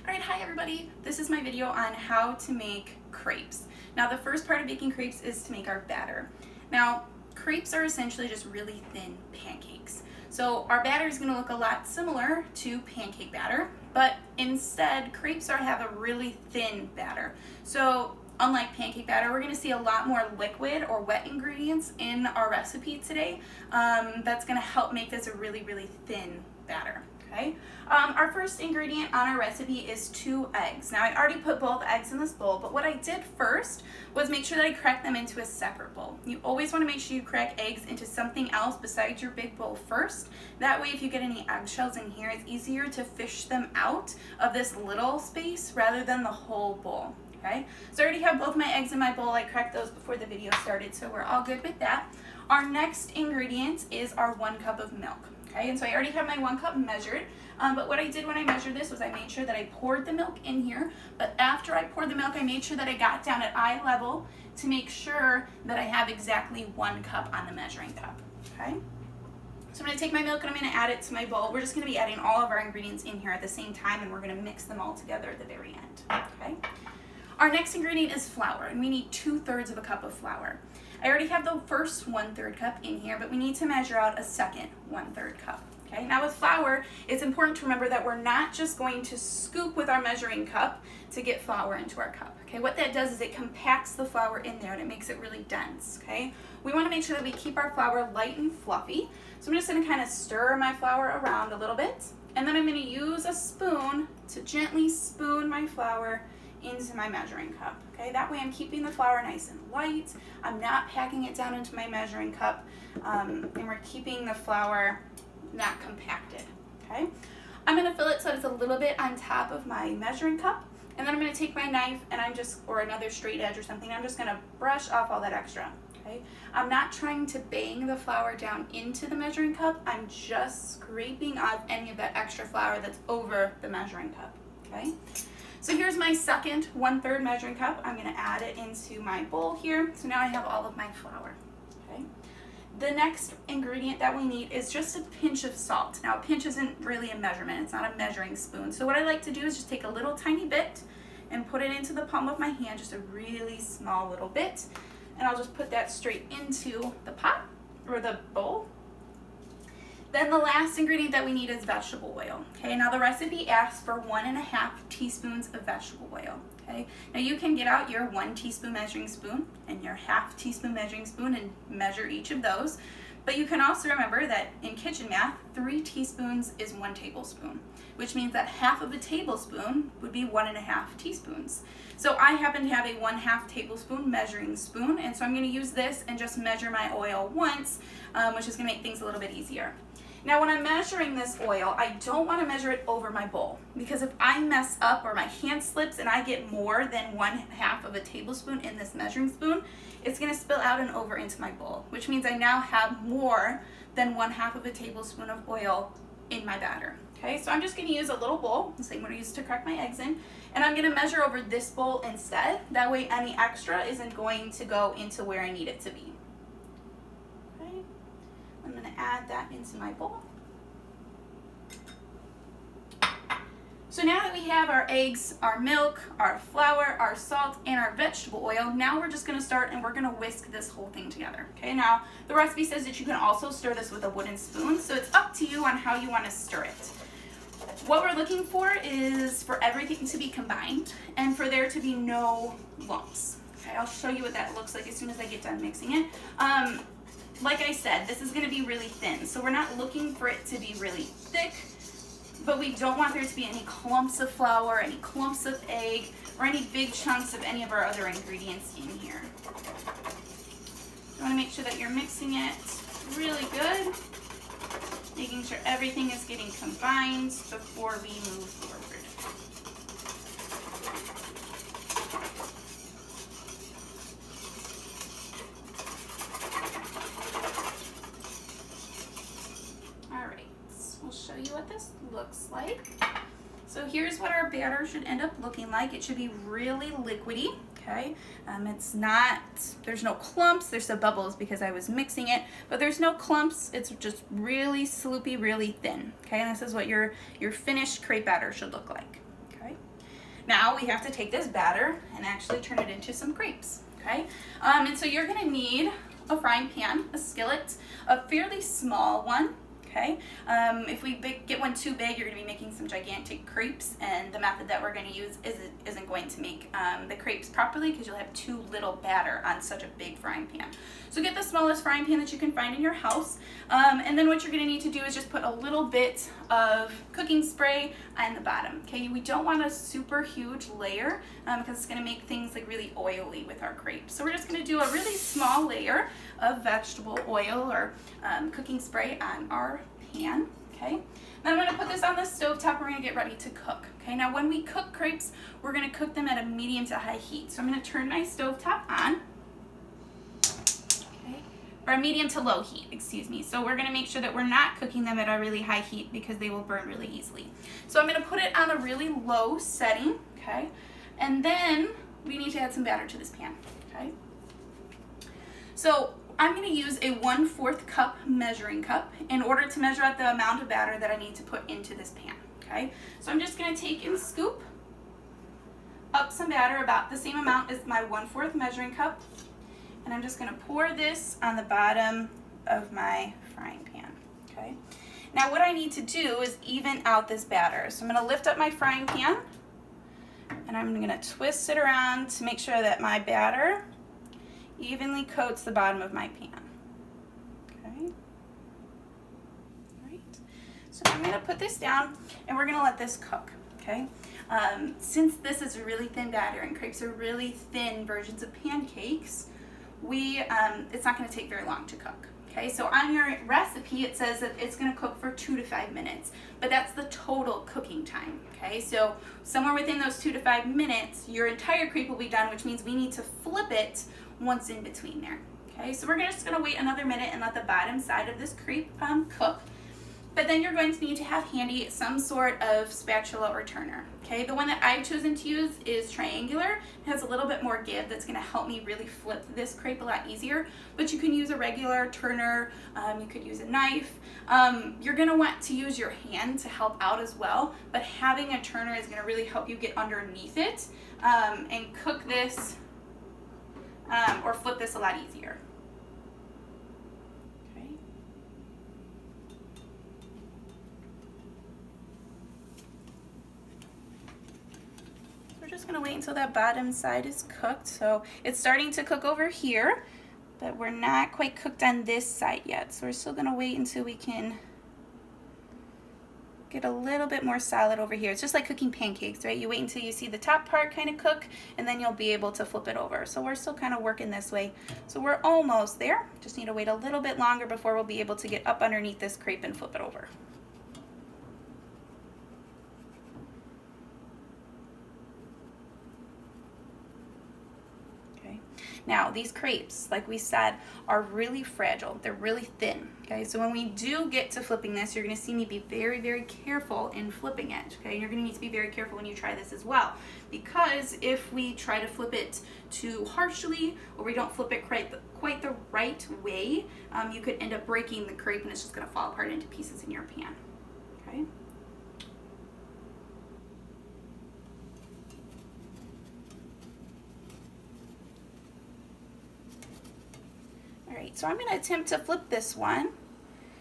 Alright, hi everybody. This is my video on how to make crepes. Now the first part of making crepes is to make our batter. Now crepes are essentially just really thin pancakes. So our batter is going to look a lot similar to pancake batter, but instead crepes have a really thin batter. So unlike pancake batter, we're going to see a lot more liquid or wet ingredients in our recipe today. That's going to help make this a really thin batter. Okay. Our first ingredient on our recipe is 2 eggs. Now I already put both eggs in this bowl, but what I did first was make sure that I cracked them into a separate bowl. You always want to make sure you crack eggs into something else besides your big bowl first. That way if you get any eggshells in here, it's easier to fish them out of this little space rather than the whole bowl. Okay, so I already have both my eggs in my bowl. I cracked those before the video started, so we're all good with that. Our next ingredient is our 1 cup of milk. Okay, and so I already have my 1 cup measured, but what I did when I measured this was I made sure that I poured the milk in here, but after I poured the milk, I made sure that I got down at eye level to make sure that I have exactly 1 cup on the measuring cup. Okay, so I'm going to take my milk and I'm going to add it to my bowl. We're just going to be adding all of our ingredients in here at the same time, and we're going to mix them all together at the very end. Okay. Our next ingredient is flour, and we need 2/3 of a cup of flour. I already have the first 1/3 cup in here, but we need to measure out a second 1/3 cup. Okay, now with flour, it's important to remember that we're not just going to scoop with our measuring cup to get flour into our cup. Okay, what that does is it compacts the flour in there and it makes it really dense. Okay, we want to make sure that we keep our flour light and fluffy. So I'm just going to kind of stir my flour around a little bit, and then I'm going to use a spoon to gently spoon my flour into my measuring cup. Okay, that way I'm keeping the flour nice and light. I'm not packing it down into my measuring cup, and we're keeping the flour not compacted. Okay, I'm going to fill it so it's a little bit on top of my measuring cup, and then I'm going to take my knife and or another straight edge or something, I'm just going to brush off all that extra. Okay, I'm not trying to bang the flour down into the measuring cup. I'm just scraping off any of that extra flour that's over the measuring cup. Okay. So here's my second 1/3 measuring cup. I'm going to add it into my bowl here. So now I have all of my flour. Okay. The next ingredient that we need is just a pinch of salt. Now a pinch isn't really a measurement. It's not a measuring spoon. So what I like to do is just take a little tiny bit and put it into the palm of my hand, just a really small little bit. And I'll just put that straight into the pot or the bowl. Then the last ingredient that we need is vegetable oil. Okay, now the recipe asks for 1.5 teaspoons of vegetable oil. Okay, now you can get out your 1 teaspoon measuring spoon and your 1/2 teaspoon measuring spoon and measure each of those. But you can also remember that in kitchen math, 3 teaspoons is 1 tablespoon, which means that 1/2 of a tablespoon would be 1.5 teaspoons. So I happen to have a 1/2 tablespoon measuring spoon, and so I'm going to use this and just measure my oil once, which is going to make things a little bit easier. Now when I'm measuring this oil, I don't want to measure it over my bowl, because if I mess up or my hand slips and I get more than 1/2 of a tablespoon in this measuring spoon, it's going to spill out and over into my bowl, which means I now have more than 1/2 of a tablespoon of oil in my batter. Okay, so I'm just going to use a little bowl, the same one I used to crack my eggs in, and I'm going to measure over this bowl instead. That way any extra isn't going to go into where I need it to be. I'm going to add that into my bowl. So now that we have our eggs, our milk, our flour, our salt, and our vegetable oil, now we're just going to start and we're going to whisk this whole thing together. Okay, now the recipe says that you can also stir this with a wooden spoon, so it's up to you on how you want to stir it. What we're looking for is for everything to be combined and for there to be no lumps. Okay, I'll show you what that looks like as soon as I get done mixing it. Like I said, this is going to be really thin, so we're not looking for it to be really thick, but we don't want there to be any clumps of flour, any clumps of egg, or any big chunks of any of our other ingredients in here. You want to make sure that you're mixing it really good, making sure everything is getting combined before we move forward. Show you what this looks like. So here's what our batter should end up looking like. It should be really liquidy. Okay, there's no clumps. There's some bubbles because I was mixing it, but there's no clumps. It's just really sloopy, really thin. Okay, and this is what your finished crepe batter should look like. Okay, Now we have to take this batter and actually turn it into some crepes, okay? And so you're gonna need a frying pan, a skillet, a fairly small one, okay? If we get one too big, you're gonna be making some gigantic crepes, and the method that we're gonna use isn't going to make the crepes properly because you'll have too little batter on such a big frying pan. So get the smallest frying pan that you can find in your house, and then what you're gonna need to do is just put a little bit of cooking spray on the bottom, okay? We don't want a super huge layer because it's gonna make things like really oily with our crepes. So we're just gonna do a really small layer of vegetable oil or cooking spray on our pan, okay? Then I'm gonna put this on the stove top and we're gonna get ready to cook, okay? Now when we cook crepes, we're gonna cook them at a medium to high heat. So I'm gonna turn my stove top on, okay? Or a medium to low heat, excuse me. So we're gonna make sure that we're not cooking them at a really high heat because they will burn really easily. So I'm gonna put it on a really low setting, okay? And then we need to add some batter to this pan, okay? So I'm going to use a 1/4 cup measuring cup in order to measure out the amount of batter that I need to put into this pan, okay? So I'm just going to take and scoop up some batter about the same amount as my 1/4 measuring cup, and I'm just going to pour this on the bottom of my frying pan, okay? Now what I need to do is even out this batter. So I'm going to lift up my frying pan, and I'm going to twist it around to make sure that my batter evenly coats the bottom of my pan, okay? All right, so I'm gonna put this down and we're gonna let this cook, okay? Since this is really thin batter and crepes are really thin versions of pancakes, it's not gonna take very long to cook, okay? So on your recipe, it says that it's gonna cook for 2 to 5 minutes, but that's the total cooking time, okay? So somewhere within those 2 to 5 minutes, your entire crepe will be done, which means we need to flip it once in between there, okay? So we're just gonna wait another minute and let the bottom side of this crepe cook. But then you're going to need to have handy some sort of spatula or turner, okay? The one that I've chosen to use is triangular. It has a little bit more give that's gonna help me really flip this crepe a lot easier, but you can use a regular turner, you could use a knife. You're gonna want to use your hand to help out as well, but having a turner is gonna really help you get underneath it and cook this or flip this a lot easier. Okay. So we're just gonna wait until that bottom side is cooked. So it's starting to cook over here, but we're not quite cooked on this side yet. So we're still gonna wait until we can get a little bit more solid over here. It's just like cooking pancakes, right? You wait until you see the top part kind of cook, and then you'll be able to flip it over. So we're still kind of working this way. So we're almost there. Just need to wait a little bit longer before we'll be able to get up underneath this crepe and flip it over. Now, these crepes, like we said, are really fragile. They're really thin, okay? So when we do get to flipping this, you're gonna see me be very, very careful in flipping it, okay? You're gonna need to be very careful when you try this as well, because if we try to flip it too harshly, or we don't flip it quite the right way, you could end up breaking the crepe and it's just gonna fall apart into pieces in your pan, okay? Alright, so I'm going to attempt to flip this one.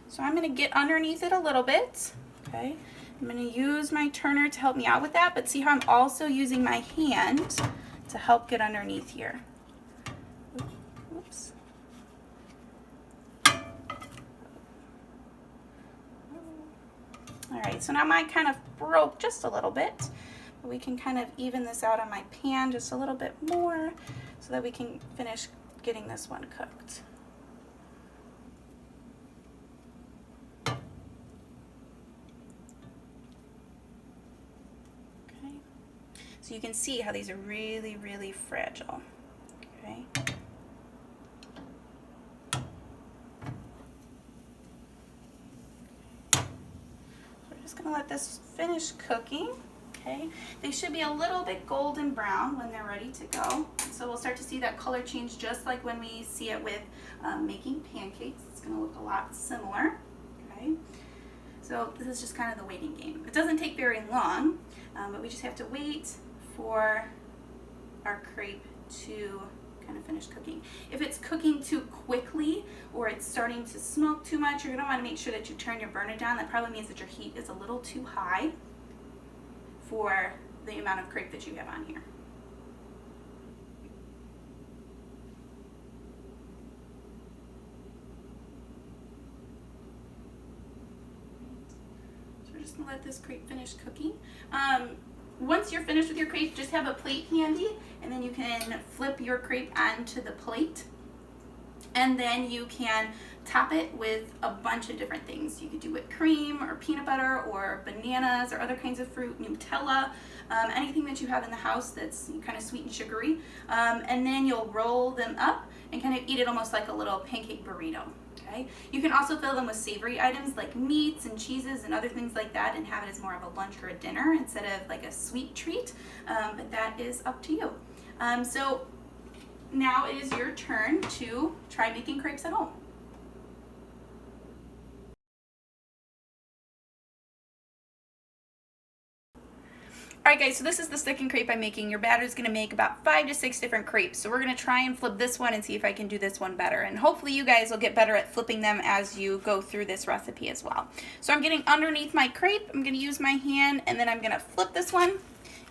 So I'm going to get underneath it a little bit. Okay, I'm going to use my turner to help me out with that, but see how I'm also using my hand to help get underneath here. Oops. Alright, so now mine kind of broke just a little bit, but we can kind of even this out on my pan just a little bit more so that we can finish getting this one cooked. So you can see how these are really, really fragile, okay? We're just gonna let this finish cooking, okay? They should be a little bit golden brown when they're ready to go. So we'll start to see that color change just like when we see it with making pancakes. It's gonna look a lot similar, okay? So this is just kind of the waiting game. It doesn't take very long, but we just have to wait for our crepe to kind of finish cooking. If it's cooking too quickly or it's starting to smoke too much, you're going to want to make sure that you turn your burner down. That probably means that your heat is a little too high for the amount of crepe that you have on here. So we're just going to let this crepe finish cooking. Once you're finished with your crepe, just have a plate handy, and then you can flip your crepe onto the plate, and then you can top it with a bunch of different things. You could do whipped cream or peanut butter or bananas or other kinds of fruit, Nutella, anything that you have in the house that's kind of sweet and sugary, and then you'll roll them up and kind of eat it almost like a little pancake burrito. Okay. You can also fill them with savory items like meats and cheeses and other things like that, and have it as more of a lunch or a dinner instead of like a sweet treat, but that is up to you. So now it is your turn to try making crepes at home. Alright guys, so this is the second crepe I'm making. Your batter is going to make about 5 to 6 different crepes. So we're going to try and flip this one and see if I can do this one better. And hopefully you guys will get better at flipping them as you go through this recipe as well. So I'm getting underneath my crepe. I'm going to use my hand, and then I'm going to flip this one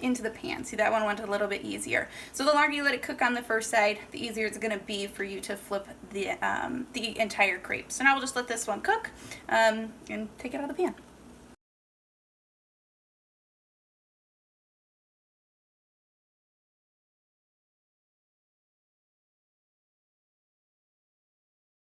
into the pan. See, that one went a little bit easier. So the longer you let it cook on the first side, the easier it's going to be for you to flip the entire crepe. So now we'll just let this one cook and take it out of the pan.